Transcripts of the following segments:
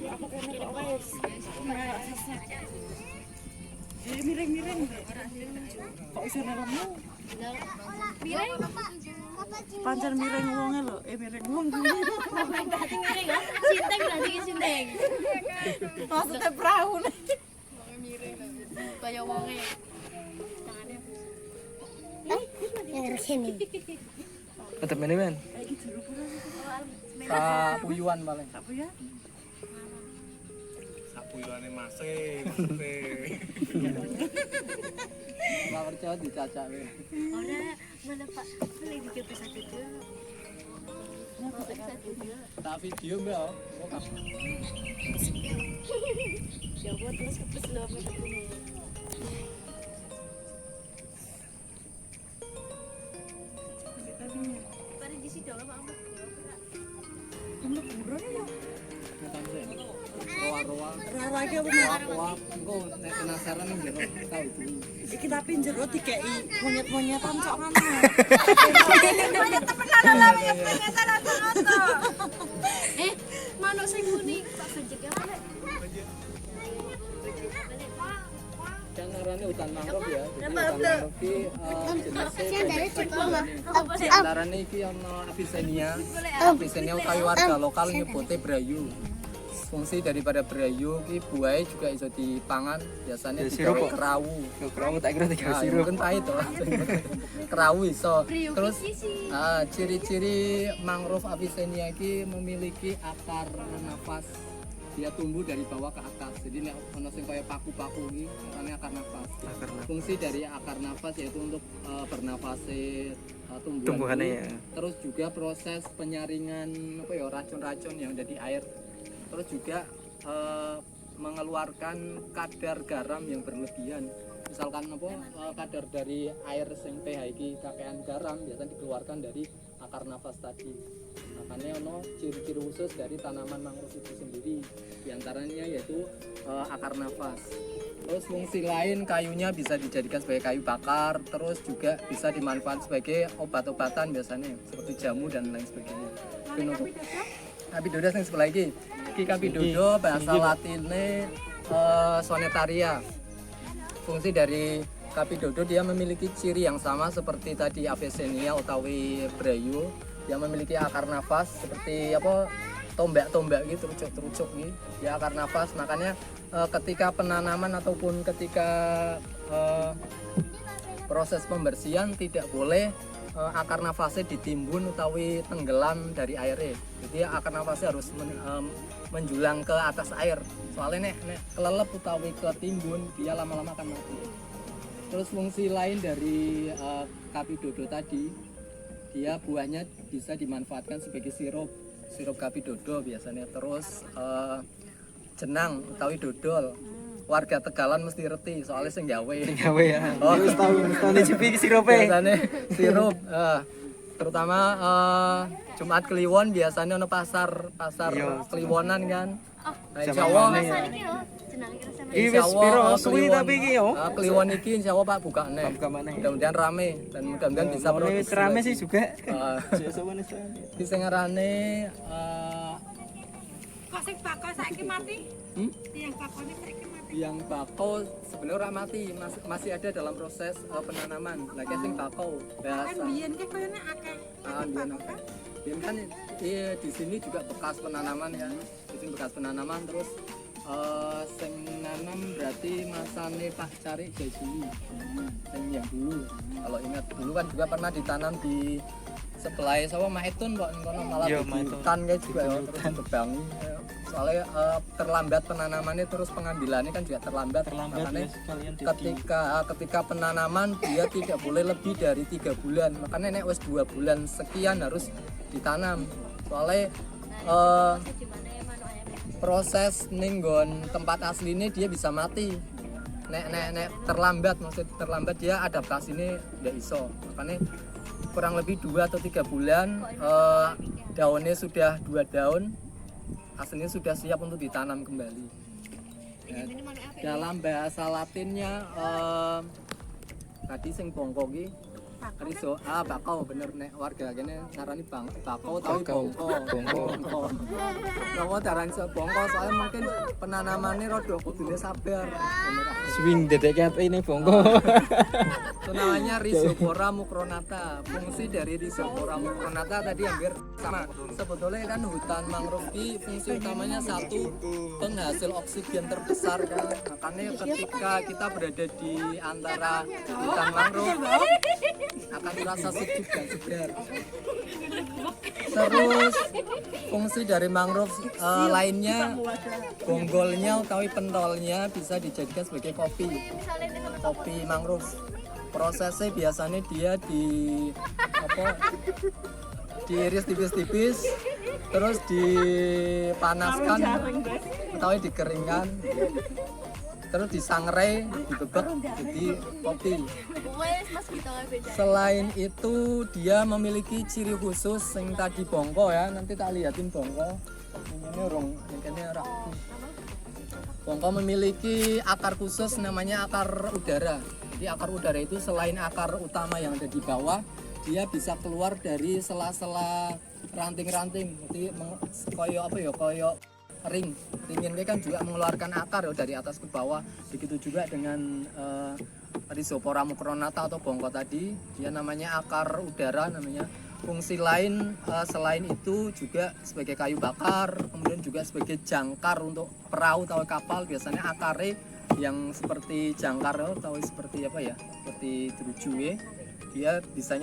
Aku kene kok wis miring-miring. Kok iso nemu? Miring. Pancen miring wonge lho, miring wong. Berarti miring ya. Sinteng berarti ki sinteng. Maksudnya perahu nih. Miring kaya wonge. Tangane. Yang sini. Tetep ini men. Sapuyuan paling. Apa ya? Sapuyuane masih. Ora kerja dicacak we. Ora, mana Pak? Boleh video bisa juga. Tak video mbak. Ya buat terus kepes lo apa ini. Pada di situ apa amat? Kamu buron ya? Roa-roa. Rara iki apa? Roa. Engko nek penasaran ning jero tau dulu. Iki tapi jero dikeki monyet-monyetan cok kan. Manuk sing muni tak bejek ya Pak. Kan arane hutan mangrove ya. Hutan mangrove ki jenisnya antarane iki ana Avicennia. Avicennia utawi warga lokal nyebute brayu. Fungsi daripada brayu ki buahe juga iso dipangan, biasanya digawe kerawu. Kerawu tak kira tiga Ah, sirup. iya. Kan pahit to. Kerawu iso. Terus ciri-ciri mangrove Avicennia ki memiliki akar nafas. Dia tumbuh dari bawah ke atas. Jadi nek ono sing kaya paku-paku iki, makane akar nafas. Fungsi dari akar nafas yaitu untuk bernafase tumbuhan. Tumbuhannya ya. Terus juga proses penyaringan apa ya racun-racun yang ada di air. Terus juga mengeluarkan kadar garam yang berlebihan. Misalkan apa kadar dari air sing pH iki kakean garam biasanya dikeluarkan dari akar nafas tadi. Makanya ono ciri-ciri khusus dari tanaman mangrove itu sendiri. Di antaranya yaitu akar nafas. Terus fungsi lain kayunya bisa dijadikan sebagai kayu bakar, terus juga bisa dimanfaatkan sebagai obat-obatan biasanya seperti jamu dan lain sebagainya. Itu untuk Capidoda yang sebelah ini. Iki Capidoda bahasa Latinnya Sonetaria. Fungsi dari Capidoda dia memiliki ciri yang sama seperti tadi Avicennia utawi brayu. Dia memiliki akar nafas seperti apa tombak-tombak gitu, terucuk-terucuk gitu. Ya akar nafas, makanya ketika penanaman ataupun ketika proses pembersihan tidak boleh akar nafasnya ditimbun utawi tenggelam dari airnya. Jadi akar nafasnya harus menjulang ke atas air. Soalnya nek kelelep utawi ketimbun dia lama-lama akan mati. Terus fungsi lain dari Capidodo tadi, dia buahnya bisa dimanfaatkan sebagai sirup Capidodo biasanya. Terus jenang utawi dodol. Warga Tegalan mesti reti soalnya sing gawe. ya. Oh, Wis tau nyicipi sirupe. Biasanya sirup. Terutama Jumat Kliwon biasanya ono pasar Iya. Kliwonan kan. Zaman Insyaallah mana Masa iki lho, jenenge kira sama. Iki wis piro suwi tapi iki yo. Kliwon iki insyaallah Pak buka nih. Buka maneh. Mudah-mudahan rame dan mudah-mudahan bisa Ini produksi. rame lagi. sih juga. Eh, Iki sing ngarane Kok sing bakal saiki mati? Hmm? Yang bakone saiki mati. yang bako sebenarnya ora mati, masih ada dalam proses penanaman. Lagi sing bako Kan biasa. biyen ki koyone akeh. Biyen oke. Biyen kan di sini juga bekas penanaman ya. Di sini bekas penanaman terus sing nanam berarti masane Pak Cari Jajuli. Sing yang dulu. Kalau ingat dulu kan juga pernah ditanam di sebelah sawah Maitun kok kono malah Iya, di Maitun. hutan kayak juga ya terus tebangi. Soalnya terlambat penanamannya terus pengambilannya kan juga terlambat. Makanya wis kalian ketika penanaman dia tidak boleh lebih dari 3 bulan. Makanya nek wis 2 bulan sekian harus ditanam. Soalnya proses ninggon tempat aslinya dia bisa mati. Nek terlambat, maksud terlambat dia adaptasinya tidak iso. Makanya kurang lebih 2 atau 3 bulan daunnya sudah 2 daun, aslinya sudah siap untuk ditanam kembali. Ya, dalam bahasa Latinnya tadi sing bongko ki riso bakau bener nek warga kene ngarani bakau tapi bongko. Kenapa darani bongko soalnya mungkin penanamannya rada kudune sabar. Swing dedek ini bongko. Itu namanya Rhizopora mucronata. Fungsi dari Rhizopora mucronata tadi hampir sama. Sebetulnya kan hutan mangrove ini fungsi utamanya satu, penghasil oksigen terbesar kan. Makanya ketika kita berada di antara hutan mangrove akan terasa sejuk dan segar. Terus fungsi dari mangrove lainnya, bonggolnya utawi pentolnya bisa dijadikan sebagai kopi mangrove. Prosesnya biasanya dia diiris tipis-tipis, terus dipanaskan atau dikeringkan, terus disangrai, dibebek jadi kopi. Selain itu dia memiliki ciri khusus yang tadi bongko ya, nanti tak liatin bongko. Ini bongko memiliki akar khusus namanya akar udara. Jadi akar udara itu selain akar utama yang ada di bawah, dia bisa keluar dari sela-sela ranting-ranting. Jadi koyo ring ini kan juga mengeluarkan akar dari atas ke bawah. Begitu juga dengan Rhizopora mucronata atau bongko tadi, dia namanya akar udara namanya. Fungsi lain selain itu juga sebagai kayu bakar, kemudian juga sebagai jangkar untuk perahu atau kapal. Biasanya akarnya yang seperti jangkar atau seperti apa ya, seperti drujue, dia bisa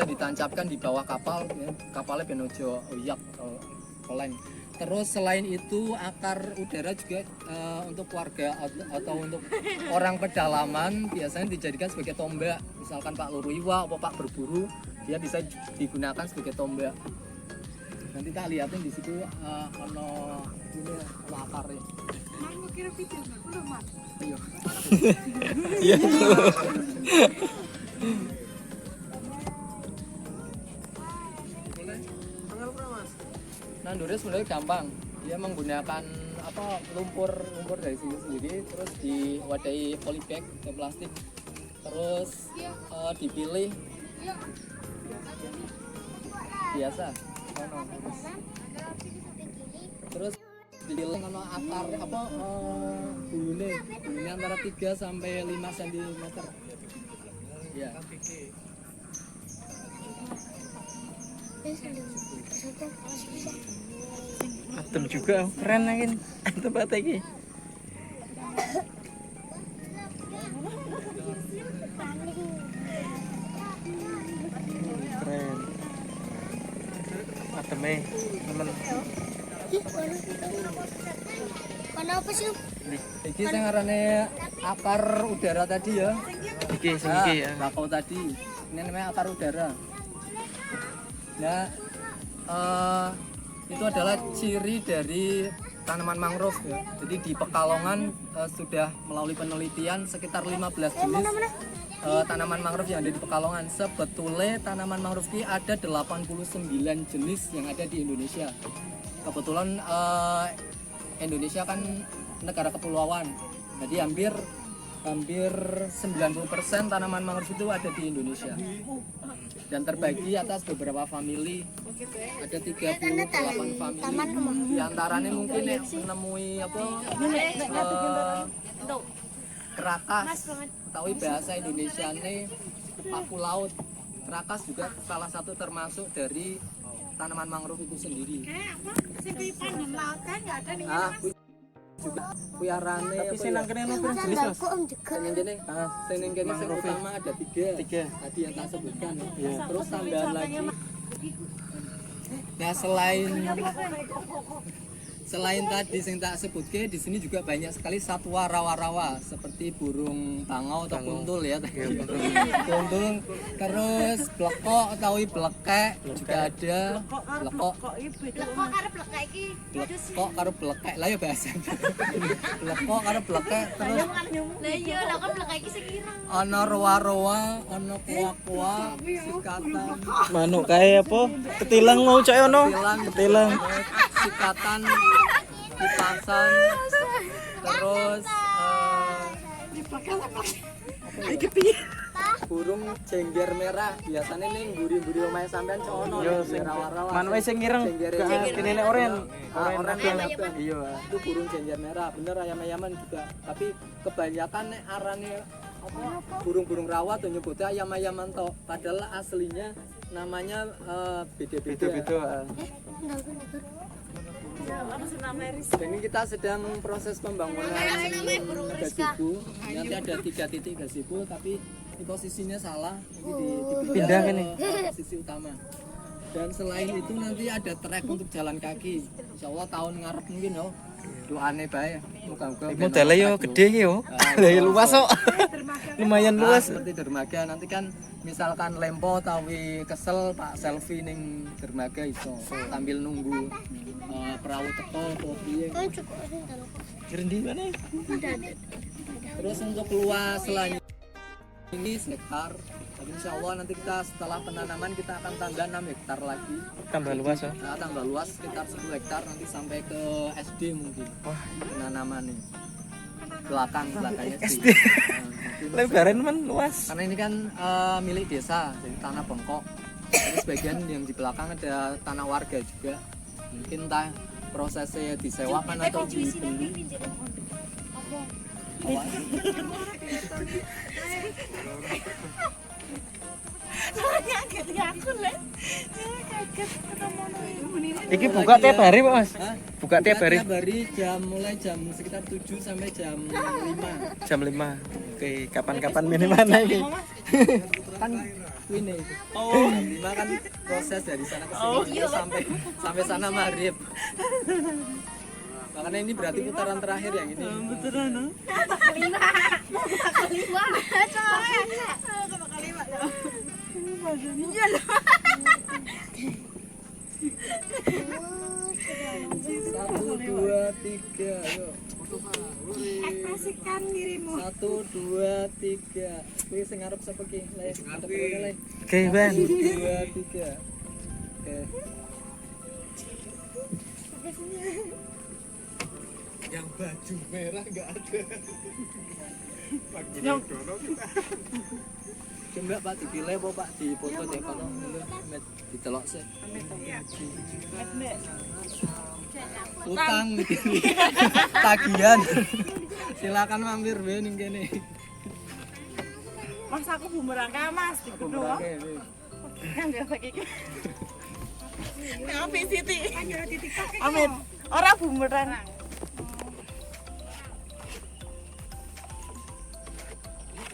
ditancapkan di bawah kapal ya. Kapalnya benojo oyak atau koleng. Terus selain itu akar udara juga untuk warga atau untuk orang pedalaman biasanya dijadikan sebagai tombak. Misalkan Pak Luruiwa atau Pak berburu, dia bisa digunakan sebagai tombak. Nanti tak lihatin di situ ono akarnya. Mau kirim video nggak? Udah mak. Ayo. Iya. Nandurnya sebenarnya gampang. Dia menggunakan lumpur dari sini sendiri, terus diwadahi polybag ke plastik, terus dipilih biasa. Terus dipilih sama akar bulunya antara 3 sampai 5 cm. Ya. Adem juga, keren lagi tempat ini. Keren. Ademnya, temen. Kenapa sih? Iki sing ngarane akar udara tadi ya. Iki ya. Bakau tadi. Ini namanya akar udara. Nah, itu adalah ciri dari tanaman mangrove ya. Jadi di Pekalongan sudah melalui penelitian sekitar 15 jenis tanaman mangrove yang ada di Pekalongan. Sebetulnya tanaman mangrove ini ada 89 jenis yang ada di Indonesia. Kebetulan Indonesia kan negara kepulauan. Jadi hampir 90% tanaman mangrove itu ada di Indonesia. Dan terbagi atas beberapa famili. Ada 38 famili. Di antaranya mungkin menemui kerakas. Tahu bahasa Indonesia ini paku laut. Kerakas juga salah satu termasuk dari tanaman mangrove itu sendiri. Juga kuyarane Tapi senang kene no jenis Mas. seneng kene seneng kene sing utama ada 3 tadi yang tak sebutkan ya. Terus tambahan lagi. Nah selain tadi yang tak sebutke, di sini juga banyak sekali satwa rawa-rawa seperti burung tangau atau kuntul ya tadi. Kuntul, terus blekok atau blekek juga ada. Blekok karo blekek lah ya bahasa. Blekok karo blekek terus Lah iya, lah kan blek iki sekira. ana roa-roa, ana kuah-kuah, sikatan, Manuk kae apa? Ketilang mau cek ono. Ketilang. sikatan, kipasan, terus burung jengger merah biasanya nih guri-guri omahe sampean cono Yo sing rawa-rawa manuke sing ireng. Kene oren. Oren abang. Iya. itu burung jengger merah bener ayam-ayaman juga tapi kebanyakan nek arane apa burung-burung rawa tuh nyebutnya ayam-ayaman tok padahal aslinya namanya beda-beda. Dan ini kita sedang proses pembangunan gazebo. Nanti ada 3 titik gazebo tapi ini posisinya salah. Ini Pindah kan nih? posisi utama. Dan selain itu nanti ada trek untuk jalan kaki. Insya Allah tahun ngarep mungkin yo. Doane bae. Muga-muga. Modalnya yo gede iki yo. Lah luas kok. Lumayan luas. Seperti dermaga nanti kan misalkan lempo tawi kesel Pak selfie ning dermaga iso sambil nunggu perahu teko kopi. Rendi mana? Terus untuk luas selanjutnya ini hektar. Tapi insya Allah nanti kita setelah penanaman kita akan tambah 6 hektar lagi. Tambah luas ya. Nah, tambah luas sekitar 10 hektar nanti sampai ke SD mungkin. Wah, Penanaman nih. Belakangnya SD. sih. Lebaran man luas. Karena ini kan milik desa, jadi tanah bengkok. Jadi sebagian yang di belakang ada tanah warga juga. Mungkin entah prosesnya disewakan atau dibeli. Iki buka tiap hari, Pak Mas. Hah? Buka tiap hari. Tiap hari mulai jam sekitar 7 sampai jam 5. Jam 5. Oke, kapan-kapan ini mana ini? Kan ini. Oh, 5 kan proses dari sana ke sini terus sampai sana maghrib. Makanya ini berarti putaran terakhir yang ini. Betulan. Satu, dua, tiga, ayo. Ekspresikan dirimu. 1, 2, 3. Kuwi sing arep sapa ki? Le. Oke, Bang. 1, 2, 3. Oke. Yang baju merah enggak ada. Coba Pak dipilih apa Pak di foto deh kono met ditelok sih. Utang nih. Tagihan. Silakan mampir be ning kene. Mas aku bumerang ka Mas di kedua. Kan enggak pakai iki. Tapi Siti. Amin. Ora bumerang.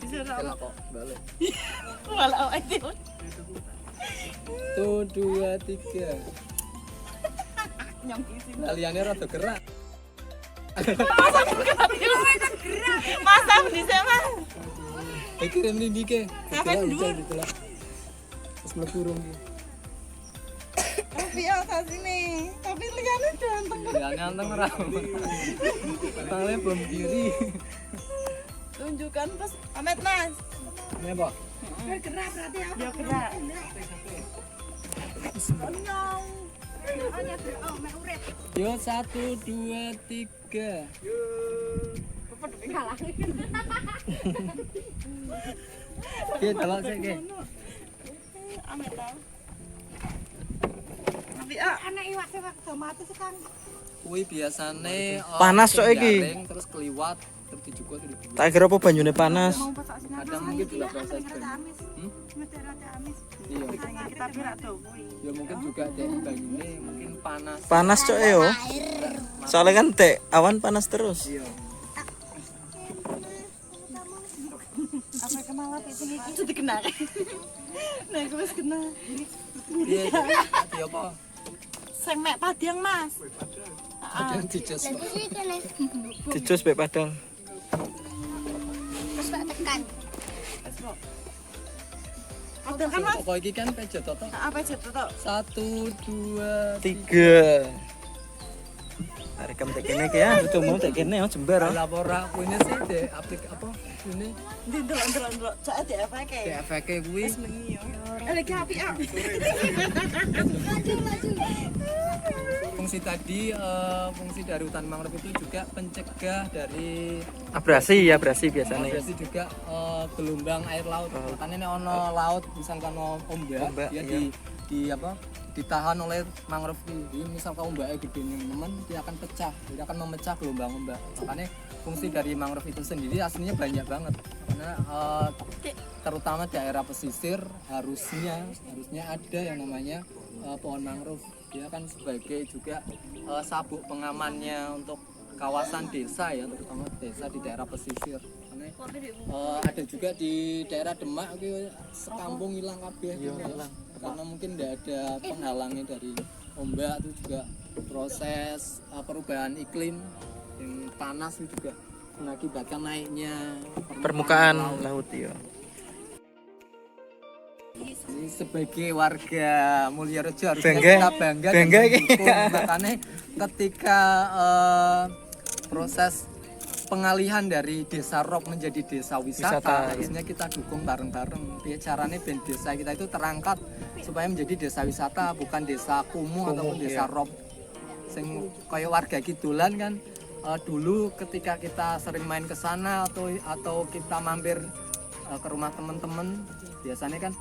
Salah kok balik. Walau itu. 1, 2, 3. Nyong isi. Laliane rada gerak. Mas aku di sana. Iki rem ndike. Sampai dulu. Terus mlebu rung iki. Tapi atas ini. Tapi liane ganteng. Liane anteng ora. Tangale bom diri. Tunjukkan pas Amet Mas. Ini apa? Bergerak berarti ya. Ya gerak. Yo 1, 2, 3. Oke, telok sik ke. Amet tahu. Tapi anak iwak sing otomatis kan. Kuwi biasane Panas cok iki. garing, terus keliwat terus dijukut dibuat. Tak kira apa banyune panas. Kadang mungkin juga proses banyu. Iya. Kita berak tuh. Ya mungkin juga dari banyune mungkin panas. Panas cok yo. Soalnya kan teh awan panas terus. Iya. Apa kemalat itu iki jadi kena. Nah, aku wis kena. Iya. Tadi apa? Sing mek Padang Mas. Kadang dijus. Dijus bae Padang. Terus tak tekan. Padang kan Mas. Pokok iki kan pejo toto. Apa jatuh tok? 1, 2, 3. Rekam tek kene ki ya, betul mau tek kene yo jembar. Lapora kuwi sih dek aplik apa? Ini Ndelok-ndelok cak di apa dek kayak. efeke kuwi. Lagi api ah. fungsi tadi, fungsi dari hutan mangrove itu juga pencegah dari Abrasi biasanya. abrasi juga gelombang air laut. Makanya ini ono laut misalkan ono ombak, dia iya. ditahan oleh mangrove ini. Jadi misalkan ombaknya gede teman, dia akan pecah, dia akan memecah gelombang ombak. Makanya fungsi dari mangrove itu sendiri aslinya banyak banget. Karena terutama daerah pesisir harusnya ada yang namanya pohon mangrove. Dia kan sebagai juga sabuk pengamannya untuk kawasan desa ya, terutama desa di daerah pesisir. Karena ada juga di daerah Demak gitu, sekampung hilang kabeh gitu ya. Karena mungkin tidak ada penghalangnya dari ombak, itu juga proses perubahan iklim yang panas itu juga mengakibatkan naiknya Permukaan laut ya. Jadi sebagai warga Mulyarejo harusnya Bangga. kita bangga dan Bangga, mendukung. iya. Makanya ketika proses pengalihan dari desa rock menjadi desa wisata, Wisata, harusnya kita dukung bareng-bareng. Ya, caranya ben desa kita itu terangkat supaya menjadi desa wisata, bukan desa kumuh ataupun desa iya. rock. Sing kayak warga Kidulan kan, dulu ketika kita sering main ke sana atau kita mampir ke rumah teman-teman, biasanya kan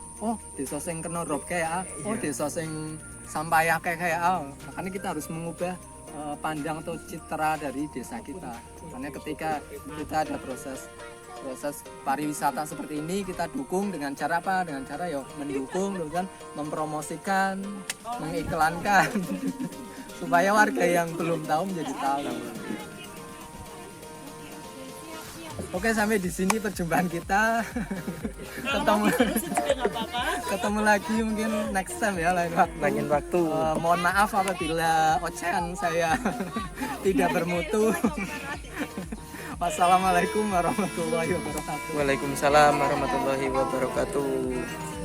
desa sing kena rob kayak desa sing sampah kayak makanya kita harus mengubah pandang atau citra dari desa kita. Karena ketika kita ada proses pariwisata seperti ini, kita dukung dengan cara apa? Dengan cara mendukung dengan mempromosikan, mengiklankan supaya warga yang belum tahu menjadi tahu. Oke, sampai di sini perjumpaan kita. Ketemu lagi mungkin next time ya, lain waktu. Lain waktu. Mohon maaf apabila ocehan saya tidak bermutu. Wassalamualaikum warahmatullahi wabarakatuh. Waalaikumsalam warahmatullahi wabarakatuh.